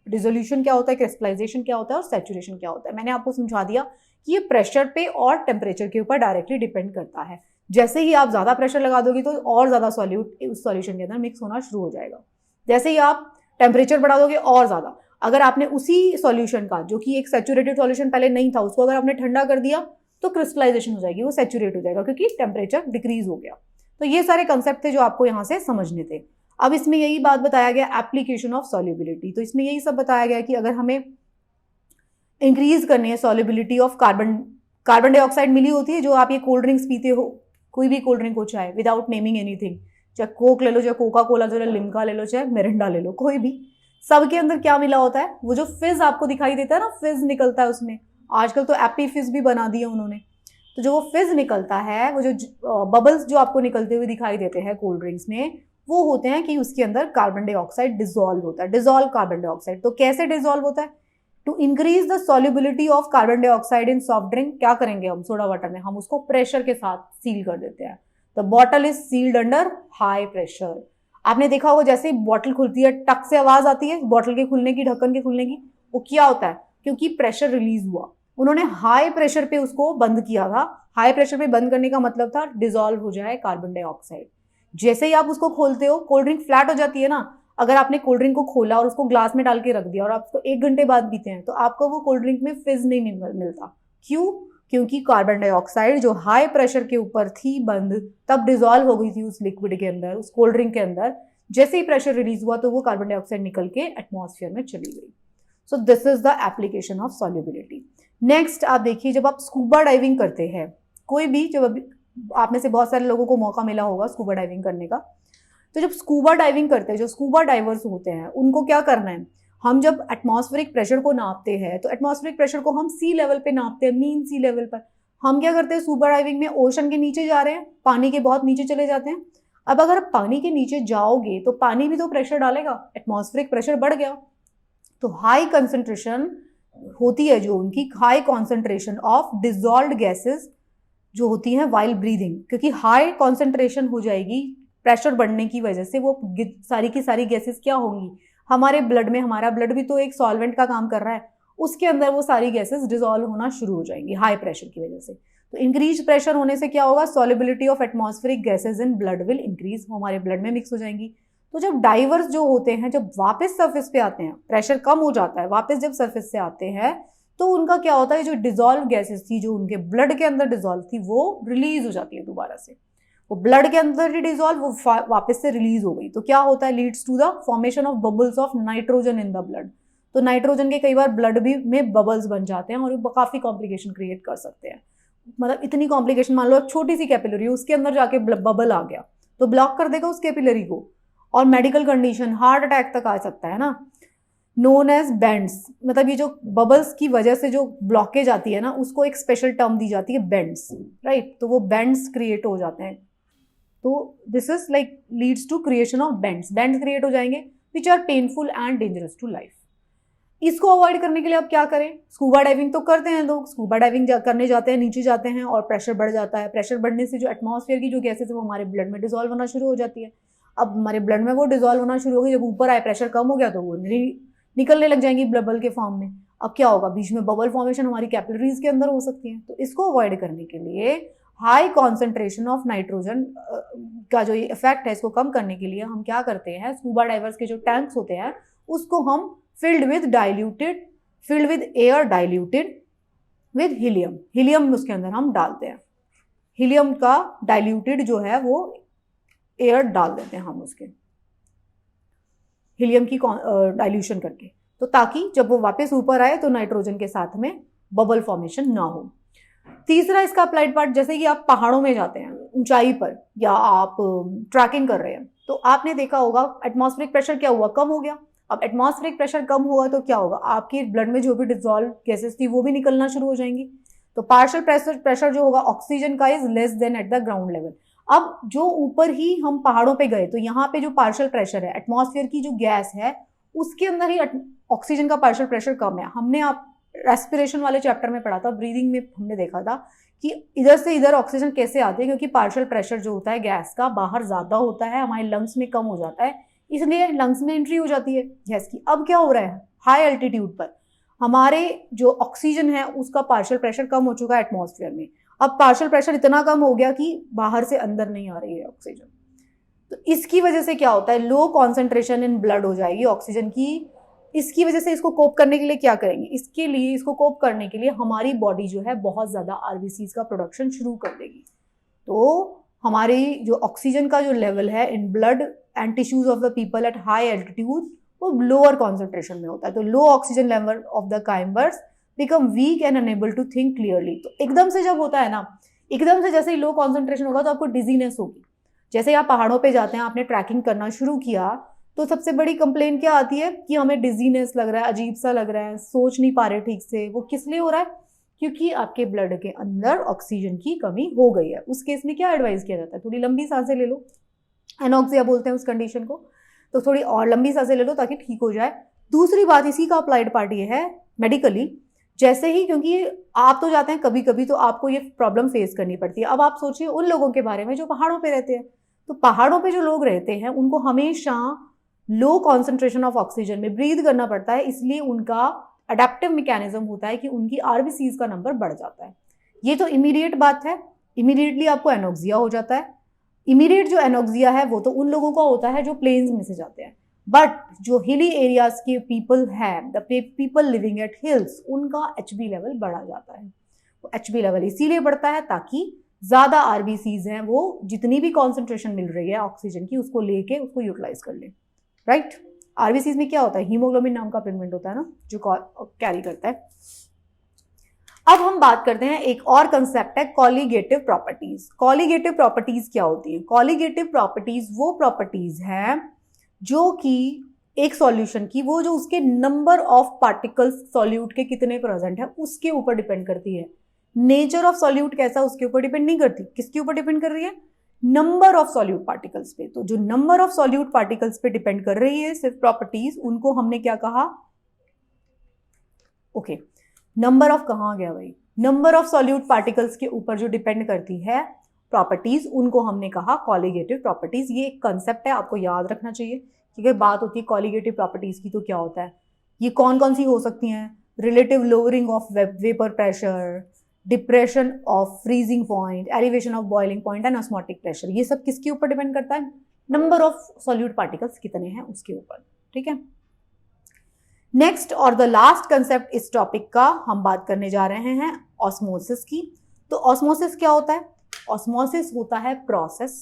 डिसोल्यूशन क्या होता है, क्रिस्टलाइजेशन क्या होता है और सैचुरेशन क्या होता है। मैंने आपको समझा दिया कि ये प्रेशर पे और टेम्परेचर के ऊपर डायरेक्टली डिपेंड करता है। जैसे ही आप ज्यादा प्रेशर लगा दोगे तो और ज्यादा सॉल्यूट उस सॉल्यूशन के अंदर मिक्स होना शुरू हो जाएगा। जैसे ही आप टेम्परेचर बढ़ा दोगे और ज्यादा, अगर आपने उसी सॉल्यूशन का जो कि एक सैचुरेटेड सॉल्यूशन पहले नहीं था उसको अगर आपने ठंडा कर दिया तो क्रिस्टलाइजेशन हो जाएगी, वो सैचुरेट हो जाएगा क्योंकि टेम्परेचर डिक्रीज हो गया। तो ये सारे कंसेप्ट थे जो आपको यहाँ से समझने थे। अब इसमें यही बात बताया गया एप्लीकेशन ऑफ सॉल्युबिलिटी। तो इसमें यही सब बताया गया कि अगर हमें इंक्रीज करनी है सॉल्युबिलिटी ऑफ कार्बन डाइऑक्साइड मिली होती है, जो आप ये कोल्ड ड्रिंक्स पीते हो, कोई भी कोल्ड ड्रिंक हो चाहे, विदाउट नेमिंग एनीथिंग, चाहे कोक ले लो, चाहे कोका कोला ले लो, लिम्का ले लो, चाहे मिरिंडा ले लो, कोई भी सबके अंदर क्या मिला होता है, वो जो फिज आपको दिखाई देता है ना, फिज निकलता है उसमें, आजकल तो एपी फिज भी बना दिया उन्होंने। तो जो वो फिज निकलता है, वो जो बबल्स जो आपको निकलते हुए दिखाई देते हैं कोल्ड ड्रिंक्स में, वो होते हैं कि उसके अंदर कार्बन डाइऑक्साइड डिसॉल्व होता है, डिसॉल्व कार्बन डाइऑक्साइड। तो कैसे डिसॉल्व होता है? To increase the solubility of carbon dioxide in soft drink, क्या करेंगे हम सोडा वाटर में, हम उसको प्रेशर के साथ सील कर देते हैं। The bottle is sealed under high pressure. आपने देखा होगा जैसे ही बॉटल खुलती है टक से आवाज आती है बॉटल के खुलने की, ढक्कन के खुलने की, वो क्या होता है? क्योंकि प्रेशर रिलीज हुआ, उन्होंने हाई प्रेशर पे उसको बंद किया था। हाई प्रेशर पे बंद करने का मतलब था डिसॉल्व हो जाए कार्बन डाइऑक्साइड। जैसे ही आप उसको खोलते हो, कोल्ड ड्रिंक फ्लैट हो जाती है ना, अगर आपने कोल्ड ड्रिंक को खोला और उसको ग्लास में डाल के रख दिया और आप उसको 1 घंटे बाद पीते हैं, तो आपको वो कोल्ड ड्रिंक में फिज नहीं मिलता। क्यों? क्योंकि कार्बन डाइऑक्साइड जो हाई प्रेशर के ऊपर थी बंद, तब डिसॉल्व हो गई थी उस लिक्विड के अंदर, उस कोल्ड ड्रिंक के अंदर। जैसे ही प्रेशर रिलीज हुआ तो वो कार्बन डाइऑक्साइड निकल के एटमॉस्फेयर में चली गई। So this is the application of solubility. Next आप देखिए, जब आप स्कूबा डाइविंग करते हैं, कोई भी, जब अभी आप में से बहुत सारे लोगों को मौका मिला होगा स्कूबा डाइविंग करने का, तो जब स्कूबा डाइविंग करते हैं, जो स्कूबा डाइवर्स होते हैं, उनको क्या करना है, हम जब एटमॉस्फेरिक प्रेशर को नापते हैं, तो एटमॉस्फेरिक प्रेशर को हम सी लेवल पे नापते हैं, मीन सी लेवल पर। हम क्या करते हैं स्कूबा डाइविंग में, ओशन के नीचे जा रहे हैं, पानी के बहुत नीचे चले जाते हैं। अब अगर आप पानी के नीचे जाओगे तो पानी भी तो प्रेशर डालेगा, एटमॉस्फेरिक प्रेशर बढ़ गया। तो हाई कंसंट्रेशन होती है जो उनकी, high concentration of dissolved gases जो होती हैं वाइल ब्रीदिंग, क्योंकि हाई कॉन्सेंट्रेशन हो जाएगी प्रेशर बढ़ने की वजह से, वो सारी की सारी गैसेस क्या होंगी हमारे ब्लड में, हमारा ब्लड भी तो एक सॉल्वेंट का काम कर रहा है, उसके अंदर वो सारी गैसेस डिसॉल्व होना शुरू हो जाएंगी हाई प्रेशर की वजह से। तो इंक्रीज प्रेशर होने से क्या होगा, solubility of atmospheric gases in blood will increase, हमारे ब्लड में मिक्स हो जाएंगी। तो जब डाइवर्स जो होते हैं, जब वापस सरफेस पे आते हैं, प्रेशर कम हो जाता है, वापस जब सरफेस से आते हैं, तो उनका क्या होता है, जो डिसॉल्व गैसेस थी जो उनके ब्लड के अंदर डिसॉल्व थी, वो रिलीज हो जाती है दोबारा से। वो ब्लड के अंदर ही डिसॉल्व, वो वापस से रिलीज हो गई। तो क्या होता है, leads to the formation of bubbles of nitrogen in the blood. तो नाइट्रोजन के कई बार ब्लड भी में बबल्स बन जाते हैं और काफी कॉम्प्लिकेशन क्रिएट कर सकते हैं। मतलब इतनी कॉम्प्लिकेशन, मान लो छोटी सी कैपिलरी, उसके अंदर जाके बबल आ गया तो ब्लॉक कर देगा उस कैपिलरी को, और मेडिकल कंडीशन हार्ट अटैक तक आ सकता है ना। नोन एज बेंड्स, मतलब ये जो बबल्स की वजह से जो ब्लॉकेज आती है ना, उसको एक स्पेशल टर्म दी जाती है, बेंड्स, राइट। तो वो बेंड्स क्रिएट हो जाते हैं। तो this is like leads to creation of bends, bends create हो जाएंगे which are painful and dangerous to life. इसको अवॉइड करने के लिए आप क्या करें, स्कूबा डाइविंग तो करते हैं लोग, स्कूबा डाइविंग करने जाते हैं, नीचे जाते हैं और प्रेशर बढ़ जाता है। प्रेशर बढ़ने से जो एटमॉस्फेयर की जो गैसेस है वो हमारे ब्लड में डिसॉल्व होना शुरू हो जाती है। अब हमारे ब्लड में वो डिसॉल्व होना शुरू हो गई, जब ऊपर आए प्रेशर कम हो गया तो वो निकलने लग जाएंगी बबल के फॉर्म में। अब क्या होगा, बीच में बबल फॉर्मेशन हमारी कैपिलरीज के अंदर हो सकती है। तो इसको अवॉइड करने के लिए हाई कॉन्सेंट्रेशन ऑफ नाइट्रोजन का जो ये इफेक्ट है, इसको कम करने के लिए हम क्या करते हैं, स्कूबा डाइवर्स के जो टैंक्स होते हैं उसको हम filled with air diluted with helium, helium उसके अंदर हम डालते हैं, हीलियम का डाइल्यूटेड जो है वो एयर डाल देते हैं हम उसके, हीलियम की डाइल्यूशन करके, तो ताकि जब वो वापस ऊपर आए तो नाइट्रोजन के साथ में बबल फॉर्मेशन ना हो। तीसरा इसका अप्लाइड पार्ट, जैसे कि आप पहाड़ों में जाते हैं ऊंचाई पर, या आप ट्रैकिंग कर रहे हैं, तो आपने देखा होगा एटमॉस्फेरिक प्रेशर क्या हुआ, कम हो गया। अब एटमॉस्फेरिक प्रेशर कम हुआ तो क्या होगा, आपके ब्लड में जो भी डिसॉल्व गैसेस थी वो भी निकलना शुरू हो जाएंगी। तो पार्शियल प्रेशर जो होगा ऑक्सीजन का is less than at the ground level. अब जो ऊपर ही हम पहाड़ों पे गए तो यहाँ पे जो पार्शियल प्रेशर है, एटमॉस्फेयर की जो गैस है उसके अंदर ही ऑक्सीजन का पार्शियल प्रेशर कम है। हमने आप रेस्पिरेशन वाले चैप्टर में पढ़ा था, ब्रीदिंग में हमने देखा था कि इधर से इधर ऑक्सीजन कैसे आती है, क्योंकि पार्शियल प्रेशर जो होता है गैस का बाहर ज्यादा होता है, हमारे लंग्स में कम हो जाता है, इसलिए लंग्स में एंट्री हो जाती है गैस की। अब क्या हो रहा है, हाई एल्टीट्यूड पर हमारे जो ऑक्सीजन है उसका पार्शियल प्रेशर कम हो चुका है एटमॉस्फेयर में। अब पार्शियल प्रेशर इतना कम हो गया कि बाहर से अंदर नहीं आ रही है ऑक्सीजन। तो इसकी वजह से क्या होता है, लो कॉन्सेंट्रेशन इन ब्लड हो जाएगी ऑक्सीजन की। इसकी वजह से इसको कोप करने के लिए क्या करेंगे, इसके लिए इसको कोप करने के लिए हमारी बॉडी जो है बहुत ज्यादा आरबीसीज का प्रोडक्शन शुरू कर देगी। तो हमारी जो ऑक्सीजन का जो लेवल है in blood and tissues of the people at high altitude वो लोअर कॉन्सेंट्रेशन में होता है। तो low oxygen level of the climbers become weak and unable to think clearly. तो एकदम से जब होता है ना, एकदम से जैसे ही लो कॉन्सेंट्रेशन होगा तो आपको डिजीनेस होगी। जैसे आप पहाड़ों पे जाते हैं, आपने ट्रैकिंग करना शुरू किया तो सबसे बड़ी कंप्लेन क्या आती है कि हमें डिजीनेस लग रहा है, अजीब सा लग रहा है, सोच नहीं पा रहे ठीक से। वो किस लिए हो रहा है? क्योंकि आपके ब्लड के अंदर ऑक्सीजन की कमी हो गई है। उस केस में क्या एडवाइस किया जाता है? थोड़ी लंबी सांसें ले लो, एनोक्सिया बोलते हैं उस कंडीशन को। तो थोड़ी और लंबी सांसें ले लो ताकि ठीक हो जाए। दूसरी बात इसी का अप्लाइड पार्ट ये है मेडिकली, जैसे ही, क्योंकि आप तो जाते हैं कभी कभी तो आपको ये प्रॉब्लम फेस करनी पड़ती है। अब आप सोचिए उन लोगों के बारे में जो पहाड़ों पे रहते हैं। तो पहाड़ों पे जो लोग रहते हैं उनको हमेशा लो कॉन्सेंट्रेशन ऑफ ऑक्सीजन में ब्रीथ करना पड़ता है, इसलिए उनका अडेप्टिव मैकेनिज्म होता है कि उनकी आरबीसीज का नंबर बढ़ जाता है। ये तो इमीडिएट बात है, इमीडिएटली आपको एनोक्सिया हो जाता है। इमीडिएट जो एनोक्सिया है वो तो उन लोगों का होता है जो प्लेन्स में से जाते हैं, बट जो हिली एरियाज के पीपल हैं, the people living at hills, उनका एचबी लेवल बढ़ा जाता है। एचबी लेवल इसीलिए बढ़ता है ताकि ज्यादा आरबीसीज हैं वो जितनी भी कॉन्सेंट्रेशन मिल रही है ऑक्सीजन की उसको लेके उसको यूटिलाइज कर ले। राइट? आरबीसीज में क्या होता है? हीमोग्लोबिन नाम का पिगमेंट होता है ना, जो कैरी करता है। अब हम बात करते हैं, एक और कंसेप्ट है कॉलीगेटिव प्रॉपर्टीज। कॉलीगेटिव प्रॉपर्टीज क्या होती है? कॉलीगेटिव प्रॉपर्टीज वो प्रॉपर्टीज हैं जो कि एक सॉल्यूशन की, वो जो उसके नंबर ऑफ पार्टिकल्स सॉल्यूट के कितने प्रेजेंट है उसके ऊपर डिपेंड करती है। नेचर ऑफ सॉल्यूट कैसा उसके ऊपर डिपेंड नहीं करती। किसके ऊपर डिपेंड कर रही है? नंबर ऑफ सॉल्यूट पार्टिकल्स पे। तो जो नंबर ऑफ सॉल्यूट पार्टिकल्स पे डिपेंड कर रही है सिर्फ प्रॉपर्टीज, उनको हमने क्या कहा? ओके, नंबर ऑफ कहाँ गया भाई? नंबर ऑफ सॉल्यूट पार्टिकल्स के ऊपर जो डिपेंड करती है प्रॉपर्टीज, उनको हमने कहा कॉलीगेटिव प्रॉपर्टीज। ये एक कंसेप्ट है, आपको याद रखना चाहिए। ठीक है, बात होती है कॉलीगेटिव प्रॉपर्टीज की तो क्या होता है? ये कौन कौन सी हो सकती हैं? Relative lowering of vapour pressure, depression of freezing point, elevation of boiling point and osmotic pressure. ये सब किसके ऊपर डिपेंड करता है? नंबर ऑफ सॉल्यूट पार्टिकल्स कितने हैं उसके ऊपर। ठीक है, नेक्स्ट और द लास्ट कंसेप्ट इस टॉपिक का हम बात करने जा रहे हैं ऑस्मोसिस की। तो ऑस्मोसिस क्या होता है? ऑस्मोसिस होता है प्रोसेस,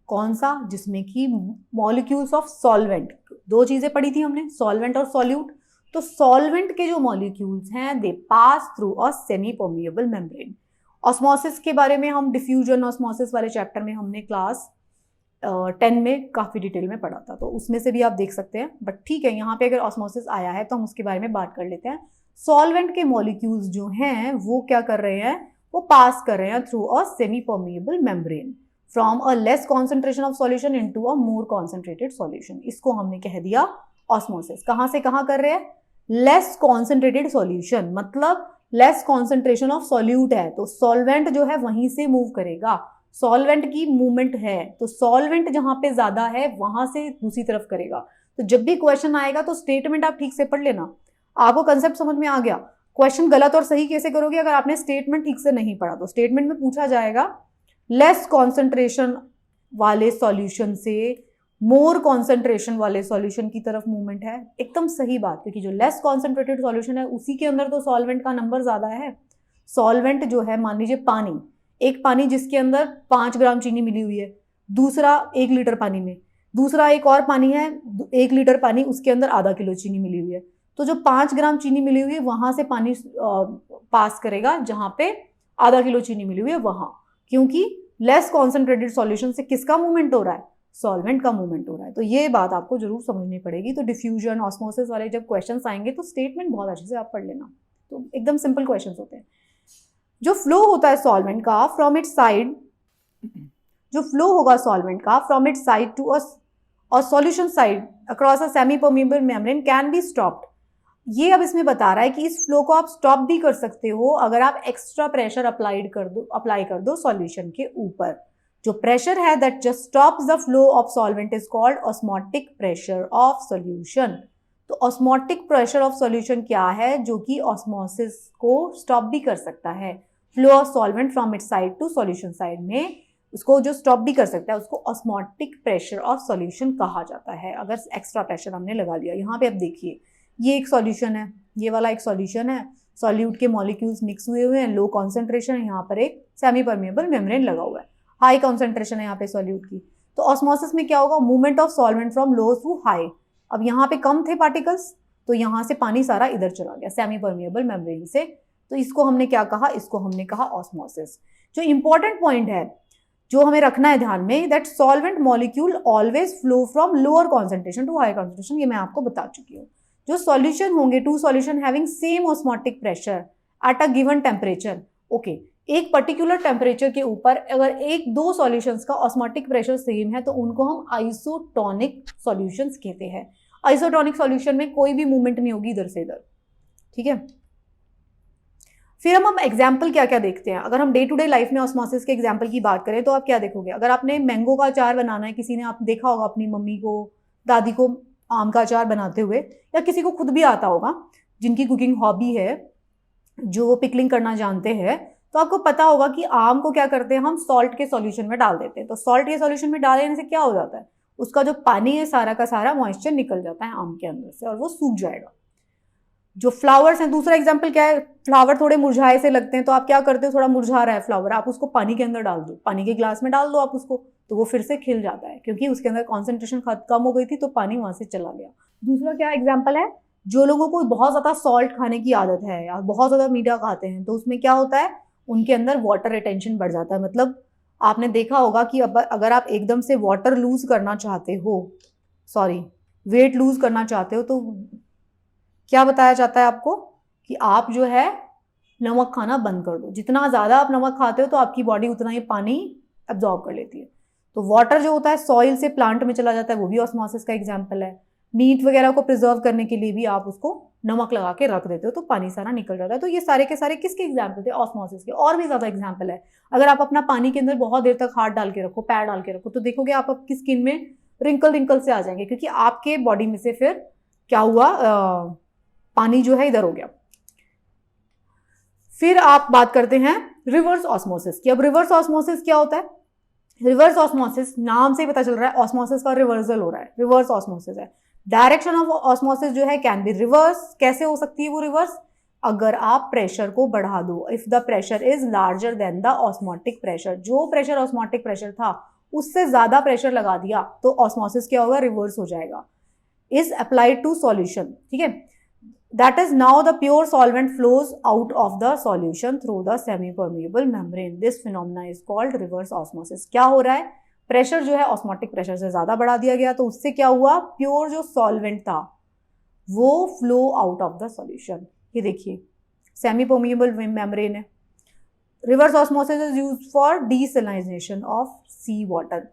कौन सा? जिसमें कि मॉलिक्यूल्स ऑफ सॉल्वेंट, दो चीजें पढ़ी थी हमने, सॉल्वेंट और सॉल्यूट। तो सॉल्वेंट के जो मॉलिक्यूल्स हैं they pass through a semi permeable membrane. Osmosis के बारे में हम डिफ्यूजन ऑस्मोसिस वाले चैप्टर में हमने क्लास 10 में काफ़ी डिटेल में पढ़ा था, तो उसमें से भी आप देख सकते हैं। बट ठीक है, यहाँ पे अगर ऑस्मोसिस आया है तो हम उसके बारे में बात कर लेते हैं। सॉल्वेंट के मॉलिक्यूल्स जो हैं वो क्या कर रहे हैं? वो पास कर रहे हैं through a semi permeable membrane from a less concentration of solution into a more concentrated solution. इसको हमने कह दिया ऑस्मोसिस। कहाँ से कहाँ कर रहे हैं? लेस कॉन्सेंट्रेटेड सॉल्यूशन, मतलब लेस कॉन्सेंट्रेशन ऑफ सॉल्यूट है तो सॉल्वेंट जो है वहीं से मूव करेगा। सॉल्वेंट की मूवमेंट है तो सॉल्वेंट जहां पे ज्यादा है वहां से दूसरी तरफ करेगा। तो जब भी क्वेश्चन आएगा तो स्टेटमेंट आप ठीक से पढ़ लेना। आपको कंसेप्ट समझ में आ गया? क्वेश्चन गलत और सही कैसे करोगे? अगर आपने स्टेटमेंट ठीक से नहीं पढ़ा तो स्टेटमेंट में पूछा जाएगा लेस कॉन्सेंट्रेशन वाले सॉल्यूशन से मोर कॉन्सेंट्रेशन वाले सॉल्यूशन की तरफ मूवमेंट है। एकदम सही बात, क्योंकि जो लेस कॉन्सेंट्रेटेड सॉल्यूशन है उसी के अंदर तो सॉल्वेंट का नंबर ज्यादा है। सॉल्वेंट जो है, मान लीजिए पानी, एक पानी जिसके अंदर 5 ग्राम चीनी मिली हुई है, दूसरा 1 लीटर पानी में, दूसरा एक और पानी है 1 लीटर पानी, उसके अंदर आधा किलो चीनी मिली हुई है। तो जो 5 ग्राम चीनी मिली हुई है वहां से पानी पास करेगा जहां पे आधा किलो चीनी मिली हुई है वहां, क्योंकि लेस कॉन्सेंट्रेटेड सॉल्यूशन से किसका मूवमेंट हो रहा है? सॉल्वेंट का मूवमेंट हो रहा है। तो ये बात आपको जरूर समझनी पड़ेगी। तो डिफ्यूजन ऑस्मोसिस वाले जब क्वेश्चंस आएंगे तो स्टेटमेंट बहुत अच्छे से आप पढ़ लेना। तो एकदम सिंपल क्वेश्चंस होते हैं। जो फ्लो होता है सॉल्वेंट का फ्रॉम इट्स साइड, जो फ्लो होगा सॉल्वेंट का from its side to a solution side across a semi permeable membrane can be stopped. ये अब इसमें बता रहा है कि इस फ्लो को आप स्टॉप भी कर सकते हो अगर आप एक्स्ट्रा प्रेशर अप्लाई कर दो सॉल्यूशन के ऊपर। जो प्रेशर है that just stops the flow of solvent is called osmotic pressure of solution. तो ऑस्मोटिक प्रेशर ऑफ सॉल्यूशन क्या है? जो कि ऑस्मोसिस को स्टॉप भी कर सकता है। Flow of solvent from its side to solution side में उसको जो स्टॉप भी कर सकता है उसको ऑस्मोटिक प्रेशर ऑफ सॉल्यूशन कहा जाता है, अगर एक्स्ट्रा प्रेशर हमने लगा लिया। यहाँ पे आप देखिए, ये एक सॉल्यूशन है, ये वाला एक सॉल्यूशन है, सॉल्यूट के मॉलिक्यूल्स मिक्स हुए हुए हैं, लो कॉन्सेंट्रेशन है, यहाँ पर एक सेमी परमिएबल मेम्ब्रेन लगा हुआ है, हाई कॉन्सेंट्रेशन है यहाँ पे सॉल्यूट की। तो ऑस्मोसिस में क्या होगा? Movement of solvent from low to high. अब यहाँ पे कम थे पार्टिकल्स तो यहाँ से पानी सारा इधर चला गया सेमी परमिएबल मेम्ब्रेन से। तो इसको हमने क्या कहा? इसको हमने कहा ऑस्मोसिस। जो इंपॉर्टेंट पॉइंट है, जो हमें रखना है ध्यान में, that solvent molecule always flow from lower concentration to high concentration, ये मैं आपको बता चुकी हूँ। जो सॉल्यूशन होंगे, two solution having same osmotic pressure at a given temperature, okay, एक पर्टिकुलर टेम्परेचर के ऊपर अगर एक दो सॉल्यूशंस का ऑस्मोटिक प्रेशर सेम है तो उनको हम आइसोटोनिक सॉल्यूशंस कहते हैं। आइसोटोनिक सॉल्यूशन में कोई भी मूवमेंट नहीं होगी इधर से इधर, ठीक है। फिर हम एग्जाम्पल क्या क्या देखते हैं। अगर हम डे टू डे लाइफ में ऑस्मोसिस के एग्जाम्पल की बात करें तो आप क्या देखोगे, अगर आपने मैंगो का अचार बनाना है, किसी ने आप देखा होगा अपनी मम्मी को, दादी को आम का अचार बनाते हुए, या किसी को खुद भी आता होगा जिनकी कुकिंग हॉबी है, जो पिकलिंग करना जानते हैं, तो आपको पता होगा कि आम को क्या करते हैं, हम सॉल्ट के सॉल्यूशन में डाल देते हैं। तो सॉल्ट के सॉल्यूशन में डाल देने से क्या हो जाता है, उसका जो पानी है सारा का सारा मॉइस्चर निकल जाता है आम के अंदर से और वो सूख जाएगा। जो फ्लावर्स हैं, दूसरा एग्जाम्पल क्या है, फ्लावर थोड़े मुरझाए से लगते हैं, तो आप क्या करते हो, थोड़ा मुरझा रहा है फ्लावर, आप उसको पानी के अंदर डाल दो, पानी के ग्लास में डाल दो आप उसको, तो वो फिर से खिल जाता है क्योंकि उसके अंदर कॉन्सेंट्रेशन कम हो गई थी तो पानी वहां से चला गया। दूसरा क्या एग्जाम्पल है, जो लोगों को बहुत ज्यादा सॉल्ट खाने की आदत है या बहुत ज्यादा मीठा खाते हैं, तो उसमें क्या होता है, उनके अंदर वाटर रिटेंशन बढ़ जाता है। मतलब आपने देखा होगा कि अब अगर आप एकदम से वाटर लूज करना चाहते हो, सॉरी वेट लूज करना चाहते हो, तो क्या बताया जाता है आपको कि आप जो है नमक खाना बंद कर दो। जितना ज़्यादा आप नमक खाते हो तो आपकी बॉडी उतना ही पानी एब्जॉर्ब कर लेती है। तो वाटर जो होता है सॉइल से प्लांट में चला जाता है, वो भी ऑस्मोसिस का एग्जाम्पल है। मीट वगैरह को प्रिजर्व करने के लिए भी आप उसको नमक लगा के रख देते हो तो पानी सारा निकल जाता है। तो ये सारे के सारे किसके एग्जाम्पल थे, ऑस्मोसिस के। और भी ज़्यादा एग्जाम्पल है, अगर आप अपना पानी के अंदर बहुत देर तक हाथ डाल के रखो, पैर डाल के रखो, तो देखोगे आप आपकी स्किन में रिंकल से आ जाएंगे क्योंकि आपके बॉडी में से फिर क्या हुआ, पानी जो है इधर हो गया। फिर आप बात करते हैं रिवर्स ऑस्मोसिस की। अब रिवर्स ऑस्मोसिस क्या होता है, रिवर्स ऑस्मोसिस नाम से ही पता चल रहा है ऑस्मोसिस का रिवर्सल हो रहा है, रिवर्स ऑस्मोसिस है। डायरेक्शन ऑफ ऑस्मोसिस जो है कैन बी रिवर्स। कैसे हो सकती है वो रिवर्स, अगर आप प्रेशर को बढ़ा दो, if the pressure is larger than the osmotic pressure, जो प्रेशर ऑस्मोटिक प्रेशर था उससे ज्यादा प्रेशर लगा दिया तो ऑस्मोसिस क्या होगा, रिवर्स हो जाएगा। इज अप्लाइड टू सॉल्यूशन, ठीक है, that is now the pure solvent flows out of the solution through the semi permeable membrane. This phenomena is called reverse osmosis. क्या हो रहा है, प्रेशर जो है ऑस्मोटिक प्रेशर से ज्यादा बढ़ा दिया गया तो उससे क्या हुआ, प्योर जो सॉल्वेंट था वो flow out of the solution. ये देखिए सेमी परमिएबल मेम्ब्रेन है। Reverse osmosis is used for desalination of sea water.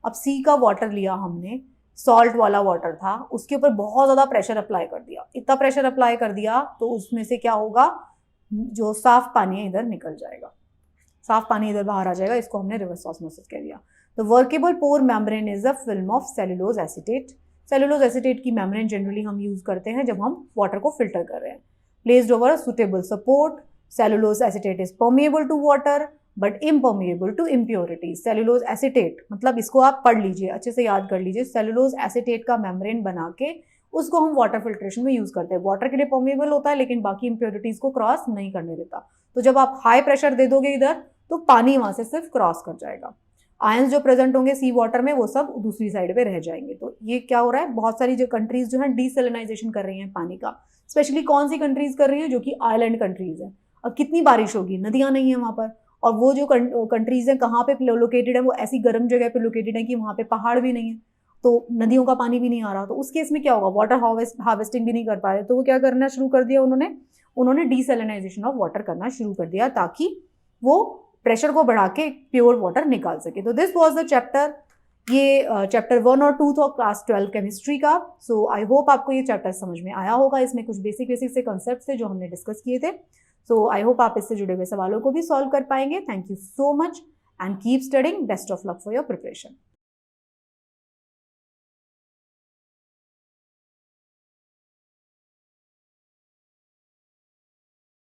अब सी का वाटर लिया हमने, सॉल्ट वाला वाटर था, उसके ऊपर बहुत ज़्यादा प्रेशर अप्लाई कर दिया, इतना प्रेशर अप्लाई कर दिया तो उसमें से क्या होगा, जो साफ पानी है इधर निकल जाएगा, साफ पानी इधर बाहर आ जाएगा, इसको हमने रिवर्स ऑस्मोसिस कह दिया। The workable pore membrane is a film of cellulose acetate. Cellulose acetate की मेम्ब्रेन जनरली हम यूज करते हैं जब हम वाटर को फिल्टर कर रहे हैं। Placed over suitable support, cellulose acetate is permeable to water but impermeable to impurities. Cellulose acetate मतलब इसको आप पढ़ लीजिए, अच्छे से याद कर लीजिए, सेलुलोज एसीटेट का मेम्ब्रेन बना के उसको हम वाटर फिल्ट्रेशन में यूज करते हैं। वाटर के लिए परमिएबल होता है लेकिन बाकी इम्प्योरिटीज को क्रॉस नहीं करने देता। तो जब आप हाई प्रेशर दे दोगे इधर तो पानी वहां से सिर्फ क्रॉस कर जाएगा, आयंस जो प्रेजेंट होंगे सी वाटर में वो सब दूसरी साइड पे रह जाएंगे। तो ये क्या हो रहा है, बहुत सारी जो कंट्रीज जो है डीसैलिनाइजेशन कर रही हैं पानी का। स्पेशली कौन सी कंट्रीज कर रही है, जो कि आइलैंड कंट्रीज है। अब कितनी बारिश होगी, नदियां नहीं है वहां पर, और वो जो कंट्रीज हैं कहाँ पे लोकेटेड है, वो ऐसी गर्म जगह पे लोकेटेड है कि वहाँ पे पहाड़ भी नहीं है, तो नदियों का पानी भी नहीं आ रहा। तो उस केस में क्या होगा, वाटर हार्वेस्टिंग भी नहीं कर पा रहे, तो वो क्या करना शुरू कर दिया उन्होंने डीसैलिनाइजेशन ऑफ वाटर करना शुरू कर दिया ताकि वो प्रेशर को बढ़ा के प्योर वाटर निकाल सके। तो दिस वॉज द चैप्टर, ये चैप्टर 1 और 2 था क्लास 12 केमिस्ट्री का। सो आई होप आपको ये चैप्टर समझ में आया होगा। इसमें कुछ बेसिक से कॉन्सेप्ट थे जो हमने डिस्कस किए थे। सो आई होप आप इससे जुड़े हुए सवालों को भी सॉल्व कर पाएंगे। Thank you so much and keep studying. Best of luck for your preparation.